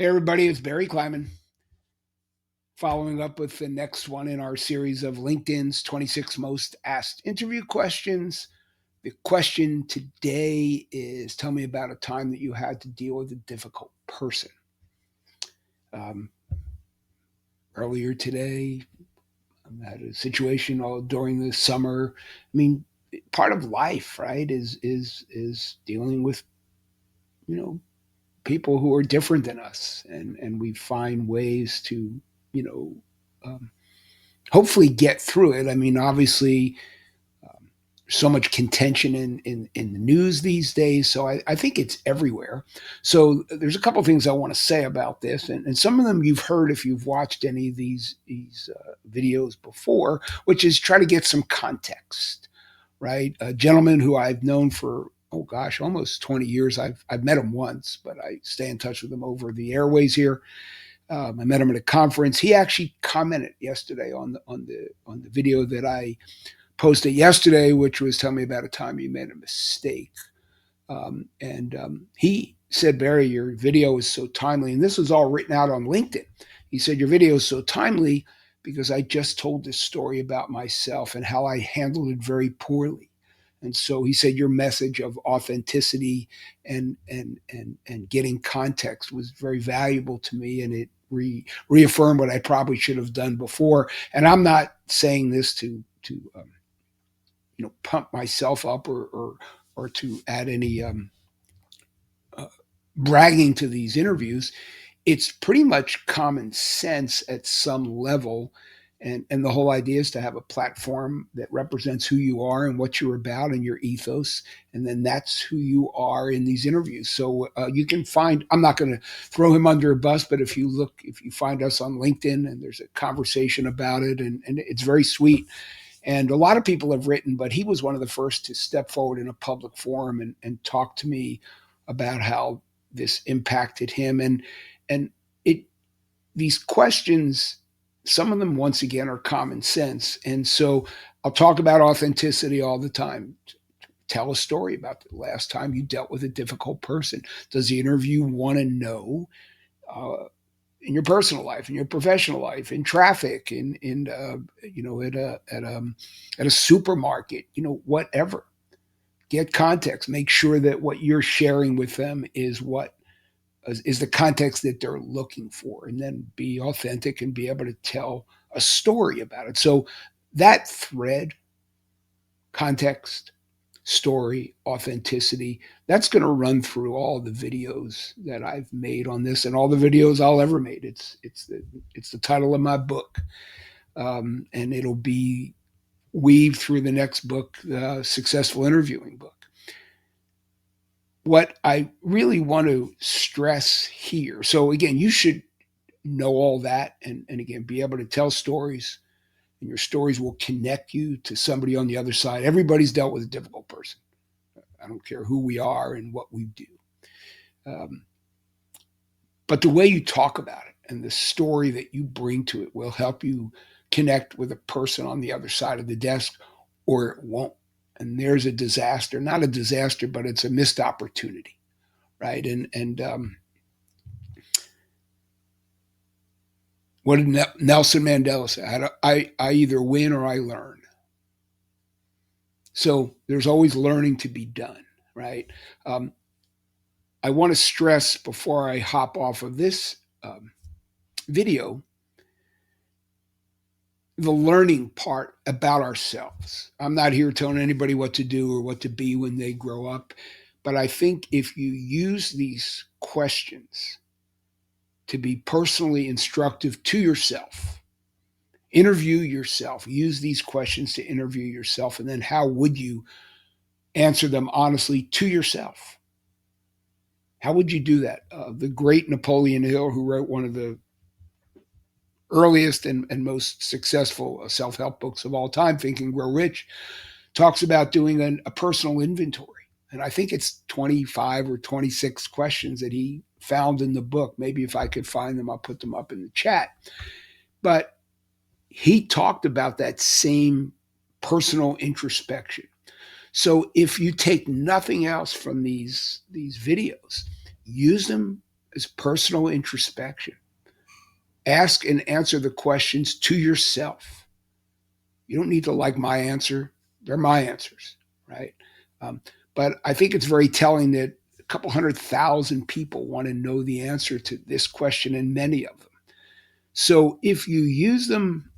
Hey, everybody, it's Barry Kleiman, following up with the next one in our series of LinkedIn's 26 Most Asked Interview Questions. The question today is tell me about a time that you had to deal with a difficult person. Um, Earlier today, I had a situation all during the summer. I mean, part of life, right, is dealing with, you know, people who are different than us, and we find ways to, you know, um, hopefully get through it. I mean, obviously, so much contention in the news these days. So I think it's everywhere. So there's a couple of things I want to say about this, and some of them you've heard if you've watched any of these videos before, which is try to get some context, right? A gentleman who I've known for oh gosh, almost 20 years. I've met him once, but I stay in touch with him over the airways here. I met him at a conference. He actually commented yesterday on the video that I posted yesterday, which was tell me about a time you made a mistake. And he said, Barry, your video is so timely. And this was all written out on LinkedIn. He said, your video is so timely because I just told this story about myself and how I handled it very poorly. And so he said your message of authenticity and getting context was very valuable to me, and it reaffirmed what I probably should have done before. And I'm not saying this to pump myself up or to add any uh, bragging to these interviews. It's pretty much common sense at some level. And the whole idea is to have a platform that represents who you are and what you're about and your ethos. And then that's who you are in these interviews. So you can find, I'm not going to throw him under a bus, but if you find us on LinkedIn and there's a conversation about it, and it's very sweet. And a lot of people have written, but he was one of the first to step forward in a public forum and talk to me about how this impacted him. And it these questions, some of them once again are common sense. And so I'll talk about authenticity all the time. Tell a story about the last time you dealt with a difficult person. Does the interview want to know uh, in your personal life, in your professional life, in traffic, at a supermarket, whatever. Get context. Make sure that what you're sharing with them is the context that they're looking for, and then be authentic and be able to tell a story about it. So that thread, context, story, authenticity, that's going to run through all the videos that I've made on this and all the videos I'll ever made. It's the title of my book, and it'll be weaved through the next book, the Successful Interviewing book. What I really want to stress here, so again, you should know all that, and again, be able to tell stories, and your stories will connect you to somebody on the other side. Everybody's dealt with a difficult person. I don't care who we are and what we do. Um, but the way you talk about it and the story that you bring to it will help you connect with a person on the other side of the desk, or it won't. And there's a disaster, not a disaster, but it's a missed opportunity, right? And what did Nelson Mandela say? I either win or I learn. So there's always learning to be done, right? Um, I want to stress before I hop off of this video the learning part about ourselves. I'm not here telling anybody what to do or what to be when they grow up, but I think if you use these questions to be personally instructive to yourself, interview yourself, use these questions to interview yourself, and then how would you answer them honestly to yourself? How would you do that? The great Napoleon Hill, who wrote one of the earliest and most successful self help books of all time, Think and Grow Rich, talks about doing a personal inventory. And I think it's 25 or 26 questions that he found in the book. Maybe if I could find them, I'll put them up in the chat. But he talked about that same personal introspection. So if you take nothing else from these videos, use them is personal introspection. Ask and answer the questions to yourself. You don't need to like my answer. They're my answers, right? Um, but I think it's very telling that a couple 100,000 people want to know the answer to this question, and many of them. So if you use them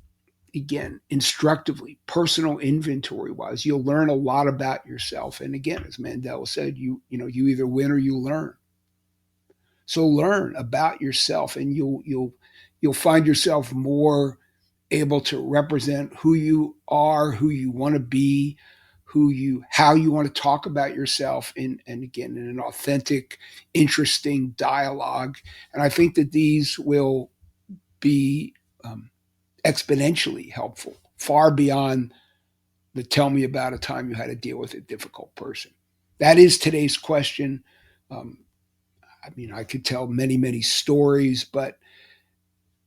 again instructively, personal inventory wise, you'll learn a lot about yourself. And again, as Mandela said, you either win or you learn. So learn about yourself, and you'll find yourself more able to represent who you are, who you want to be, how you want to talk about yourself and again in an authentic, interesting dialogue. And I think that these will be exponentially helpful, far beyond the tell me about a time you had to deal with a difficult person. That is today's question. Um, I mean, I could tell many, many stories, but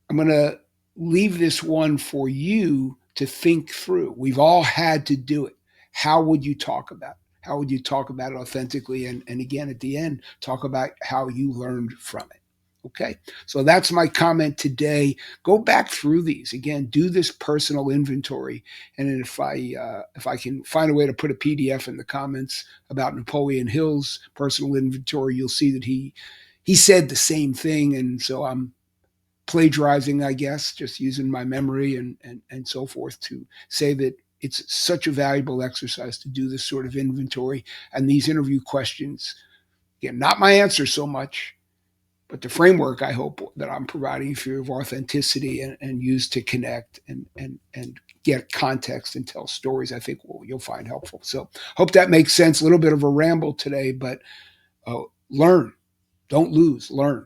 I'm going to leave this one for you to think through. We've all had to do it. How would you talk about it? How would you talk about it authentically? And again, at the end, talk about how you learned from it. Okay. So that's my comment today. Go back through these again. Do this personal inventory, and if I can find a way to put a PDF in the comments about Napoleon Hill's personal inventory, you'll see that he said the same thing, and so I'm plagiarizing, I guess, just using my memory and so forth to say that it's such a valuable exercise to do this sort of inventory and these interview questions. Again, not my answer so much, but the framework I hope that I'm providing for you of authenticity and use to connect and get context and tell stories, I think you'll find helpful. So hope that makes sense. A little bit of a ramble today, but learn. Don't lose. Learn.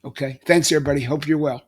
Okay. Thanks, everybody. Hope you're well.